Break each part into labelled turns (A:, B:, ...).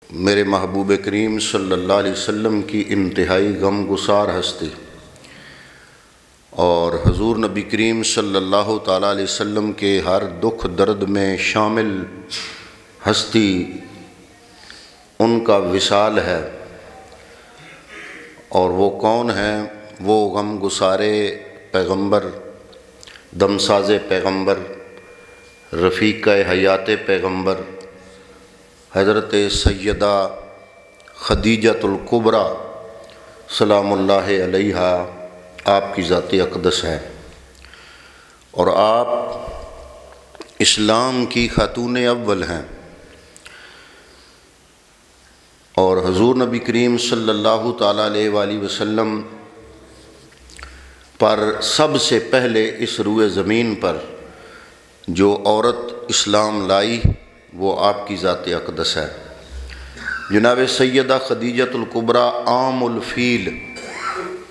A: میرے محبوب کریم صلی اللہ علیہ وسلم کی انتہائی غم گسار ہستی اور حضور نبی کریم صلی اللہ تعالیٰ علیہ وسلم کے ہر دکھ درد میں شامل ہستی ان کا وصال ہے۔ اور وہ کون ہیں؟ وہ غم گسارے پیغمبر، دمساز پیغمبر، رفیقہ حیات پیغمبر، حضرت سیدہ خدیجۃ الکبریٰ سلام اللہ علیہا آپ کی ذات اقدس ہے، اور آپ اسلام کی خاتون اول ہیں، اور حضور نبی کریم صلی اللہ تعالیٰ علیہ وآلہ وسلم پر سب سے پہلے اس روئے زمین پر جو عورت اسلام لائی وہ آپ کی ذات اقدس ہے۔ جناب سیدہ خدیجۃ الکبریٰ عام الفیل،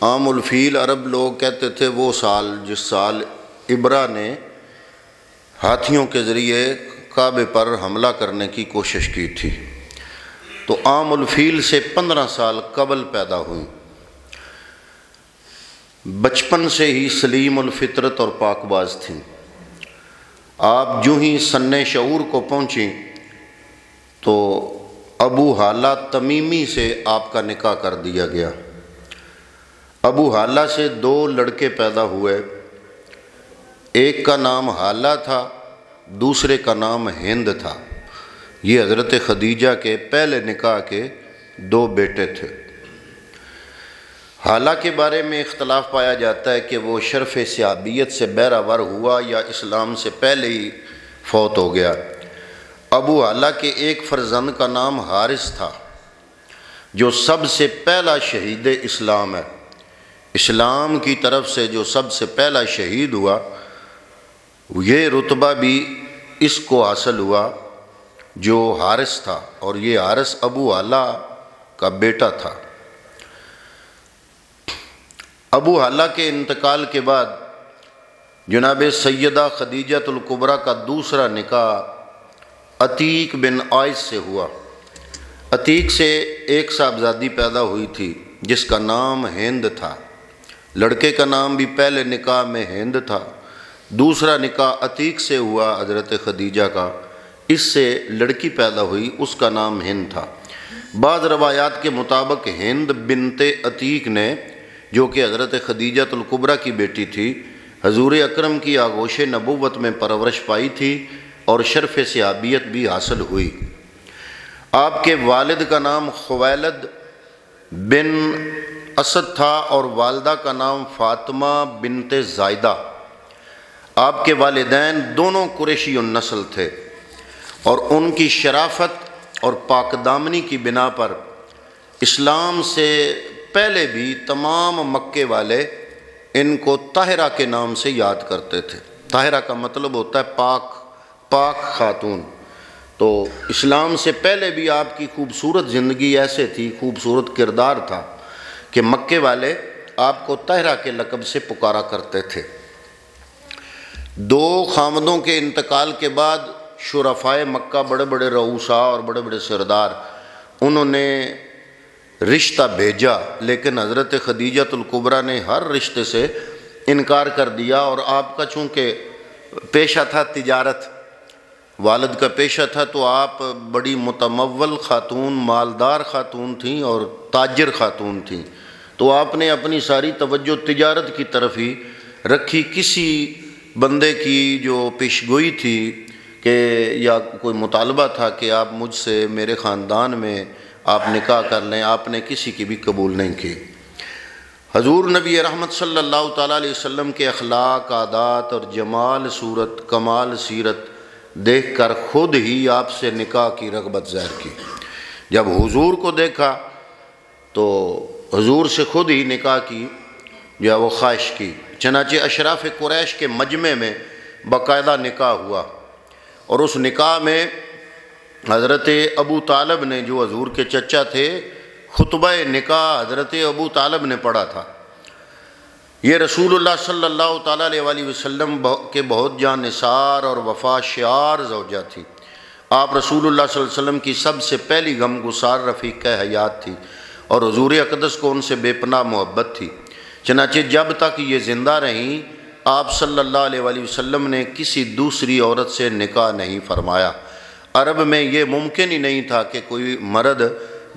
A: عام الفیل عرب لوگ کہتے تھے وہ سال جس سال ابرا نے ہاتھیوں کے ذریعے کعبے پر حملہ کرنے کی کوشش کی تھی، تو عام الفیل سے 15 سال قبل پیدا ہوئی۔ بچپن سے ہی سلیم الفطرت اور پاک باز تھیں۔ آپ جو ہی سن شعور کو پہنچیں تو ابو حالہ تمیمی سے آپ کا نکاح کر دیا گیا۔ ابو حالہ سے 2 لڑکے پیدا ہوئے، ایک کا نام حالہ تھا، دوسرے کا نام ہند تھا۔ یہ حضرت خدیجہ کے پہلے نکاح کے 2 بیٹے تھے۔ حالہ کے بارے میں اختلاف پایا جاتا ہے کہ وہ شرف صحابیت سے بہرہ ہوا یا اسلام سے پہلے ہی فوت ہو گیا۔ ابو حالہ کے ایک فرزند کا نام حارث تھا، جو سب سے پہلا شہید اسلام ہے۔ اسلام کی طرف سے جو سب سے پہلا شہید ہوا، یہ رتبہ بھی اس کو حاصل ہوا جو حارث تھا، اور یہ حارث ابو حالہ کا بیٹا تھا۔ ابو حالہ کے انتقال کے بعد جناب سیدہ خدیجۃ الکبریٰ کا دوسرا نکاح عتیق بن عائص سے ہوا۔ عتیق سے ایک صاحبزادی پیدا ہوئی تھی جس کا نام ہند تھا۔ لڑکے کا نام بھی پہلے نکاح میں ہند تھا، دوسرا نکاح عتیق سے ہوا حضرت خدیجہ کا، اس سے لڑکی پیدا ہوئی، اس کا نام ہند تھا۔ بعض روایات کے مطابق ہند بنت عتیق نے، جو کہ حضرت خدیجۃ الکبریٰ کی بیٹی تھی، حضور اکرم کی آغوش نبوت میں پرورش پائی تھی اور شرف صحابیت بھی حاصل ہوئی۔ آپ کے والد کا نام خویلد بن اسد تھا اور والدہ کا نام فاطمہ بنت زائدہ۔ آپ کے والدین دونوں قریشی النسل تھے، اور ان کی شرافت اور پاک دامنی کی بنا پر اسلام سے پہلے بھی تمام مکے والے ان کو طاہرہ کے نام سے یاد کرتے تھے۔ طاہرہ کا مطلب ہوتا ہے پاک خاتون۔ تو اسلام سے پہلے بھی آپ کی خوبصورت زندگی ایسے تھی، خوبصورت کردار تھا کہ مکے والے آپ کو طاہرہ کے لقب سے پکارا کرتے تھے۔ 2 خامدوں کے انتقال کے بعد شرفائے مکہ، بڑے بڑے رؤساء اور بڑے بڑے سردار، انہوں نے رشتہ بھیجا، لیکن حضرت خدیجۃ الکبریٰ نے ہر رشتے سے انکار کر دیا، اور آپ کا چونکہ پیشہ تھا تجارت، والد کا پیشہ تھا، تو آپ بڑی متمول خاتون، مالدار خاتون تھیں اور تاجر خاتون تھیں، تو آپ نے اپنی ساری توجہ تجارت کی طرف ہی رکھی۔ کسی بندے کی جو پیشگوئی تھی کہ یا کوئی مطالبہ تھا کہ آپ مجھ سے میرے خاندان میں آپ نکاح کر لیں، آپ نے کسی کی بھی قبول نہیں کی۔ حضور نبی رحمت صلی اللہ تعالیٰ علیہ وسلم کے اخلاق، عادات اور جمال صورت، کمال سیرت دیکھ کر خود ہی آپ سے نکاح کی رغبت ظاہر کی۔ جب حضور کو دیکھا تو حضور سے خود ہی نکاح کی یا وہ خواہش کی۔ چنانچہ اشراف قریش کے مجمع میں باقاعدہ نکاح ہوا، اور اس نکاح میں حضرت ابو طالب نے، جو حضور کے چچا تھے، خطبہ نکاح حضرت ابو طالب نے پڑھا تھا۔ یہ رسول اللہ صلی اللہ تعالیٰ علیہ وآلہ وسلم کے بہت جان نثار اور وفا شعار زوجہ تھی۔ آپ رسول اللہ صلی اللہ علیہ وسلم کی سب سے پہلی غمگسار رفیق حیات تھی اور حضور اقدس کو ان سے بے پناہ محبت تھی۔ چنانچہ جب تک یہ زندہ رہیں آپ صلی اللہ علیہ وآلہ وسلم نے کسی دوسری عورت سے نکاح نہیں فرمایا۔ عرب میں یہ ممکن ہی نہیں تھا کہ کوئی مرد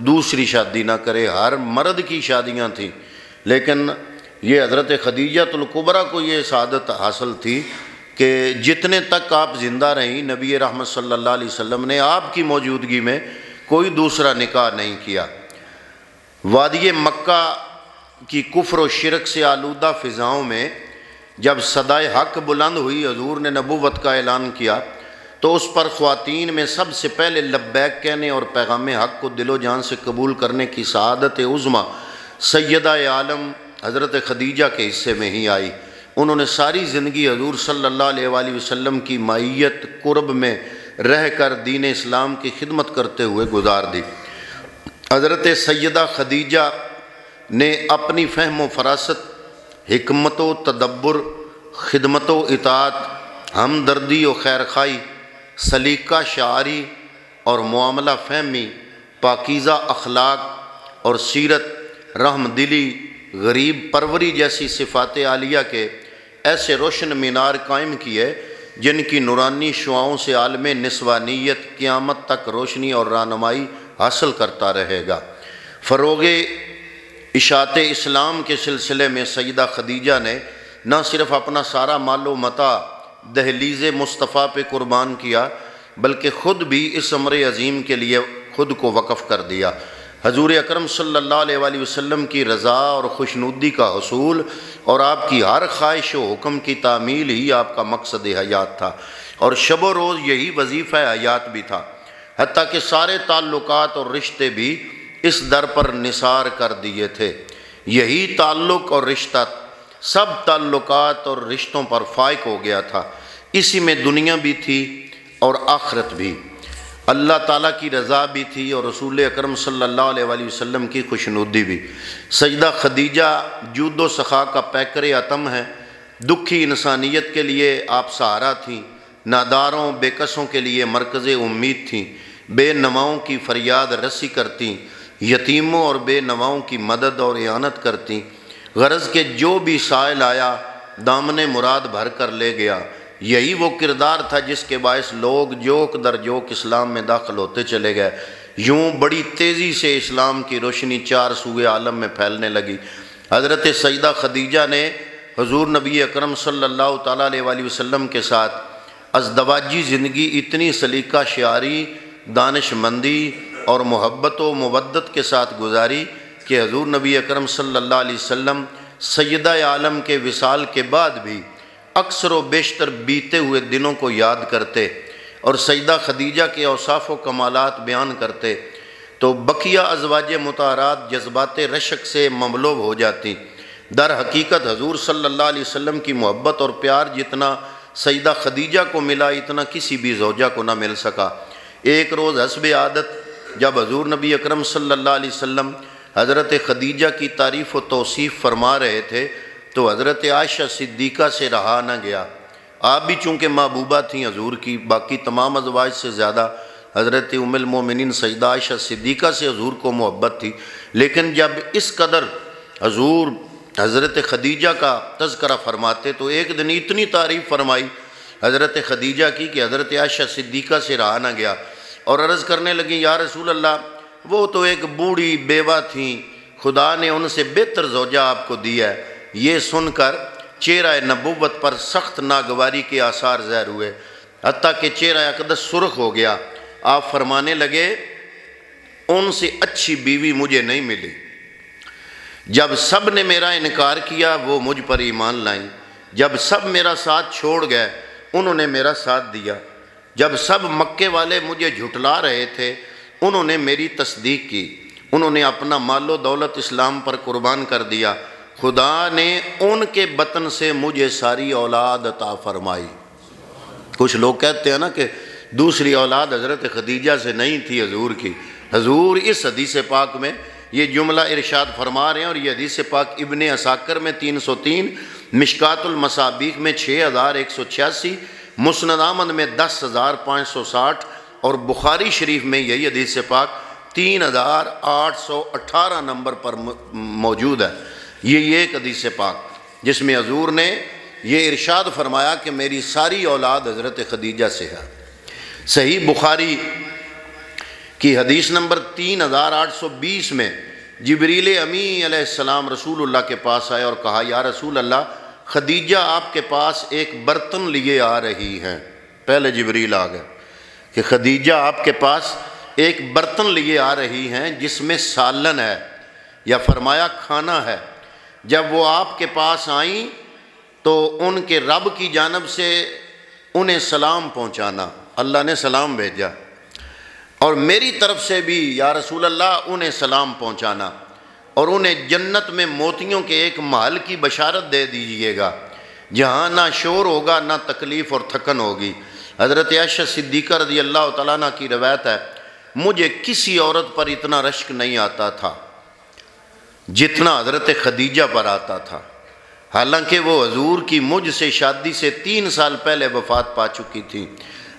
A: دوسری شادی نہ کرے، ہر مرد کی شادیاں تھیں، لیکن یہ حضرت خدیجہ الکبریٰ کو یہ سعادت حاصل تھی کہ جتنے تک آپ زندہ رہیں نبی رحمت صلی اللہ علیہ وسلم نے آپ کی موجودگی میں کوئی دوسرا نکاح نہیں کیا۔ وادی مکہ کی کفر و شرک سے آلودہ فضاؤں میں جب صدائے حق بلند ہوئی، حضور نے نبوت کا اعلان کیا، تو اس پر خواتین میں سب سے پہلے لبیک کہنے اور پیغام حق کو دل و جان سے قبول کرنے کی سعادت عظمیٰ سیدہ عالم حضرت خدیجہ کے حصے میں ہی آئی۔ انہوں نے ساری زندگی حضور صلی اللہ علیہ وآلہ وسلم کی معیت قرب میں رہ کر دین اسلام کی خدمت کرتے ہوئے گزار دی۔ حضرت سیدہ خدیجہ نے اپنی فہم و فراست، حکمت و تدبر، خدمت و اطاعت، ہمدردی و خیرخواہی، سلیقہ شاعری اور معاملہ فہمی، پاکیزہ اخلاق اور سیرت، رحم دلی، غریب پروری جیسی صفات عالیہ کے ایسے روشن مینار قائم کیے جن کی نورانی شعاؤں سے عالم نسوانیت قیامت تک روشنی اور رہنمائی حاصل کرتا رہے گا۔ فروغ اشاعت اسلام کے سلسلے میں سیدہ خدیجہ نے نہ صرف اپنا سارا مال و متاع دہلیز مصطفیٰ پہ قربان کیا، بلکہ خود بھی اس امر عظیم کے لیے خود کو وقف کر دیا۔ حضور اکرم صلی اللہ علیہ وآلہ وسلم کی رضا اور خوشنودی کا حصول اور آپ کی ہر خواہش و حکم کی تعمیل ہی آپ کا مقصد حیات تھا، اور شب و روز یہی وظیفہ حیات بھی تھا، حتیٰ کہ سارے تعلقات اور رشتے بھی اس در پر نثار کر دیے تھے۔ یہی تعلق اور رشتہ سب تعلقات اور رشتوں پر فائق ہو گیا تھا، اسی میں دنیا بھی تھی اور آخرت بھی، اللہ تعالیٰ کی رضا بھی تھی اور رسول اکرم صلی اللہ علیہ وآلہ وسلم کی خوشنودی بھی۔ سیدہ خدیجہ جود و سخا کا پیکر عتم ہے، دکھی انسانیت کے لیے آپ سہارا تھیں، ناداروں بے کسوں کے لیے مرکز امید تھیں، بے نواؤں کی فریاد رسی کرتیں، یتیموں اور بے نواؤں کی مدد اور اعانت کرتیں، غرض کہ جو بھی سائل آیا دامن مراد بھر کر لے گیا۔ یہی وہ کردار تھا جس کے باعث لوگ جوک در جوک اسلام میں داخل ہوتے چلے گئے، یوں بڑی تیزی سے اسلام کی روشنی چار سوئے عالم میں پھیلنے لگی۔ حضرت سیدہ خدیجہ نے حضور نبی اکرم صلی اللہ تعالیٰ علیہ وآلہ وسلم کے ساتھ ازدواجی زندگی اتنی سلیقہ شعاری، دانش مندی اور محبت و مودت کے ساتھ گزاری کہ حضور نبی اکرم صلی اللہ علیہ وسلم سیدہ عالم کے وصال کے بعد بھی اکثر و بیشتر بیتے ہوئے دنوں کو یاد کرتے اور سیدہ خدیجہ کے اوصاف و کمالات بیان کرتے تو بقیہ ازواج مطہرات جذبات رشک سے مملو ہو جاتی۔ در حقیقت حضور صلی اللہ علیہ وسلم کی محبت اور پیار جتنا سیدہ خدیجہ کو ملا اتنا کسی بھی زوجہ کو نہ مل سکا۔ ایک روز حسب عادت جب حضور نبی اکرم صلی اللہ علیہ وسلم حضرت خدیجہ کی تعریف و توصیف فرما رہے تھے تو حضرت عائشہ صدیقہ سے رہا نہ گیا۔ آپ بھی چونکہ محبوبہ تھیں حضور کی، باقی تمام ازواج سے زیادہ حضرت ام المومنین سیدہ عائشہ صدیقہ سے حضور کو محبت تھی، لیکن جب اس قدر حضور حضرت خدیجہ کا تذکرہ فرماتے تو ایک دن اتنی تعریف فرمائی حضرت خدیجہ کی کہ حضرت عائشہ صدیقہ سے رہا نہ گیا اور عرض کرنے لگی، یا رسول اللہ وہ تو ایک بوڑھی بیوہ تھیں، خدا نے ان سے بہتر زوجہ آپ کو دیا ہے۔ یہ سن کر چہرہ نبوت پر سخت ناگواری کے آثار ظاہر ہوئے، حتیٰ کہ چہرہ اقدس سرخ ہو گیا۔ آپ فرمانے لگے، ان سے اچھی بیوی مجھے نہیں ملی۔ جب سب نے میرا انکار کیا وہ مجھ پر ایمان لائیں، جب سب میرا ساتھ چھوڑ گئے انہوں نے میرا ساتھ دیا، جب سب مکے والے مجھے جھٹلا رہے تھے انہوں نے میری تصدیق کی، انہوں نے اپنا مال و دولت اسلام پر قربان کر دیا، خدا نے ان کے بطن سے مجھے ساری اولاد عطا فرمائی۔ کچھ لوگ کہتے ہیں نا کہ دوسری اولاد حضرت خدیجہ سے نہیں تھی حضور کی۔ حضور اس حدیث پاک میں یہ جملہ ارشاد فرما رہے ہیں، اور یہ حدیث پاک ابن عساکر میں 303، مشکات المصابیح میں 6186، مسند احمد میں 10560 اور بخاری شریف میں یہی حدیث پاک 3818 نمبر پر موجود ہے۔ یہ ایک حدیث پاک جس میں حضور نے یہ ارشاد فرمایا کہ میری ساری اولاد حضرت خدیجہ سے ہے۔ صحیح بخاری کی حدیث نمبر 3820 میں جبریل امی علیہ السلام رسول اللہ کے پاس آئے اور کہا یا رسول اللہ خدیجہ آپ کے پاس ایک برتن لیے آ رہی ہیں۔ پہلے جبریل آ گئے کہ خدیجہ آپ کے پاس ایک برتن لیے آ رہی ہیں جس میں سالن ہے یا فرمایا کھانا ہے۔ جب وہ آپ کے پاس آئیں تو ان کے رب کی جانب سے انہیں سلام پہنچانا، اللہ نے سلام بھیجا، اور میری طرف سے بھی یا رسول اللہ انہیں سلام پہنچانا، اور انہیں جنت میں موتیوں کے ایک محل کی بشارت دے دیجئے گا جہاں نہ شور ہوگا نہ تکلیف اور تھکن ہوگی۔ حضرت عائشہ صدیقہ رضی اللہ تعالیٰ عنہ کی روایت ہے مجھے کسی عورت پر اتنا رشک نہیں آتا تھا جتنا حضرت خدیجہ پر آتا تھا، حالانکہ وہ حضور کی مجھ سے شادی سے 3 سال پہلے وفات پا چکی تھی۔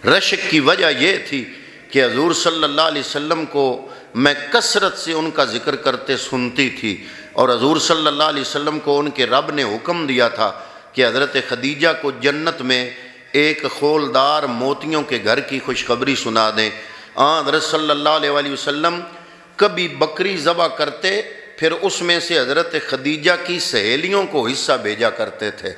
A: رشک کی وجہ یہ تھی کہ حضور صلی اللہ علیہ وسلم کو میں کثرت سے ان کا ذکر کرتے سنتی تھی، اور حضور صلی اللہ علیہ وسلم کو ان کے رب نے حکم دیا تھا کہ حضرت خدیجہ کو جنت میں ایک خولدار موتیوں کے گھر کی خوشخبری سنا دیں۔ حضرت صلی اللہ علیہ وسلم کبھی بکری ذبح کرتے، پھر اس میں سے حضرت خدیجہ کی سہیلیوں کو حصہ بھیجا کرتے تھے۔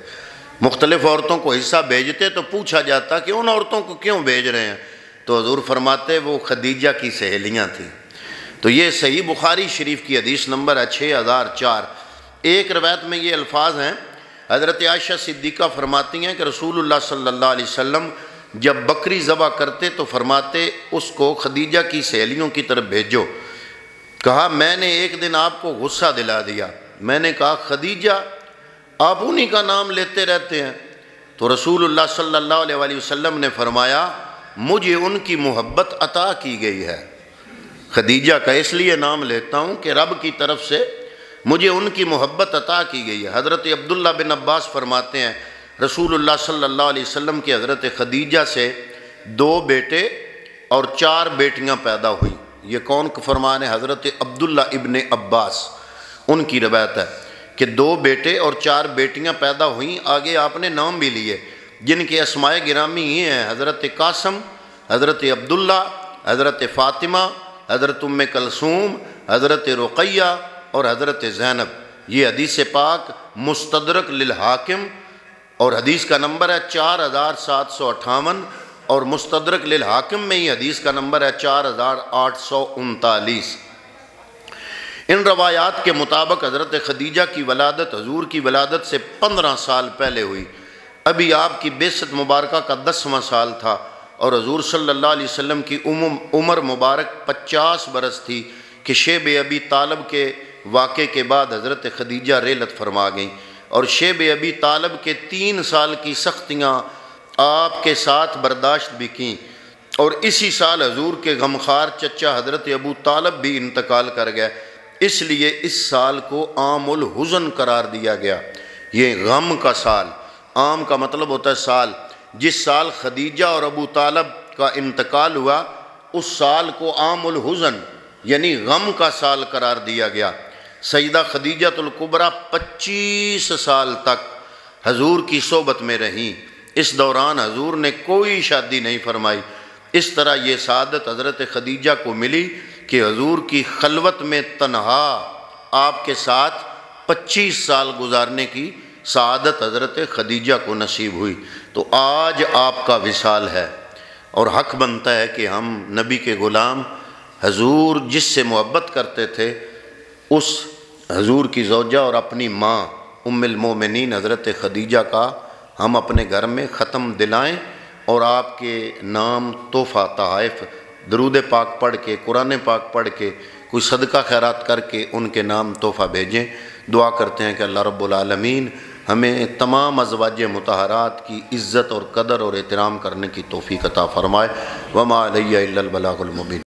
A: مختلف عورتوں کو حصہ بھیجتے تو پوچھا جاتا کہ ان عورتوں کو کیوں بھیج رہے ہیں، تو حضور فرماتے وہ خدیجہ کی سہیلیاں تھیں۔ تو یہ صحیح بخاری شریف کی حدیث نمبر ہے 6004۔ ایک روایت میں یہ الفاظ ہیں، حضرت عائشہ صدیقہ فرماتی ہیں کہ رسول اللہ صلی اللہ علیہ وسلم جب بکری ذبح کرتے تو فرماتے اس کو خدیجہ کی سہیلیوں کی طرف بھیجو۔ کہا میں نے ایک دن آپ کو غصہ دلا دیا، میں نے کہا خدیجہ آپ انہی کا نام لیتے رہتے ہیں، تو رسول اللہ صلی اللہ علیہ وسلم نے فرمایا مجھے ان کی محبت عطا کی گئی ہے، خدیجہ کا اس لیے نام لیتا ہوں کہ رب کی طرف سے مجھے ان کی محبت عطا کی گئی ہے۔ حضرت عبداللہ بن عباس فرماتے ہیں رسول اللہ صلی اللہ علیہ وسلم کی حضرت خدیجہ سے 2 بیٹے اور 4 بیٹیاں پیدا ہوئیں۔ یہ کون فرمان ہے؟ حضرت عبداللہ ابن عباس، ان کی روایت ہے کہ 2 بیٹے اور 4 بیٹیاں پیدا ہوئیں۔ آگے آپ نے نام بھی لیے جن کے اسماء گرامی یہ ہیں حضرت قاسم، حضرت عبداللہ، حضرت فاطمہ، حضرت ام کلثوم، حضرت رقیہ اور حضرت زینب۔ یہ حدیث پاک مستدرک للحاکم اور حدیث کا نمبر ہے 4758، اور مستدرک للحاکم میں یہ حدیث کا نمبر ہے 4839۔ ان روایات کے مطابق حضرت خدیجہ کی ولادت حضور کی ولادت سے 15 سال پہلے ہوئی۔ ابھی آپ کی بعثت مبارکہ کا 10واں سال تھا، اور حضور صلی اللہ علیہ وسلم کی عمر مبارک 50 برس تھی کہ شیب ابی طالب کے واقعے کے بعد حضرت خدیجہ رحلت فرما گئیں، اور شیب ابی طالب کے 3 سال کی سختیاں آپ کے ساتھ برداشت بھی کیں، اور اسی سال حضور کے غمخوار چچا حضرت ابو طالب بھی انتقال کر گئے، اس لیے اس سال کو عام الحزن قرار دیا گیا۔ یہ غم کا سال، عام کا مطلب ہوتا ہے سال، جس سال خدیجہ اور ابو طالب کا انتقال ہوا اس سال کو عام الحزن یعنی غم کا سال قرار دیا گیا۔ سیدہ خدیجہ الکبریٰ 25 سال تک حضور کی صحبت میں رہیں، اس دوران حضور نے کوئی شادی نہیں فرمائی۔ اس طرح یہ سعادت حضرت خدیجہ کو ملی کہ حضور کی خلوت میں تنہا آپ کے ساتھ 25 سال گزارنے کی سعادت حضرت خدیجہ کو نصیب ہوئی۔ تو آج آپ کا وصال ہے، اور حق بنتا ہے کہ ہم نبی کے غلام حضور جس سے محبت کرتے تھے اس حضور کی زوجہ اور اپنی ماں ام المومنین حضرت خدیجہ کا ہم اپنے گھر میں ختم دلائیں، اور آپ کے نام تحفہ تحائف درود پاک پڑھ کے قرآن پاک پڑھ کے کوئی صدقہ خیرات کر کے ان کے نام تحفہ بھیجیں۔ دعا کرتے ہیں کہ اللہ رب العالمین ہمیں تمام ازواج مطہرات کی عزت اور قدر اور احترام کرنے کی توفیق عطا فرمائے۔ وما علیہ الا البلاغ المبین۔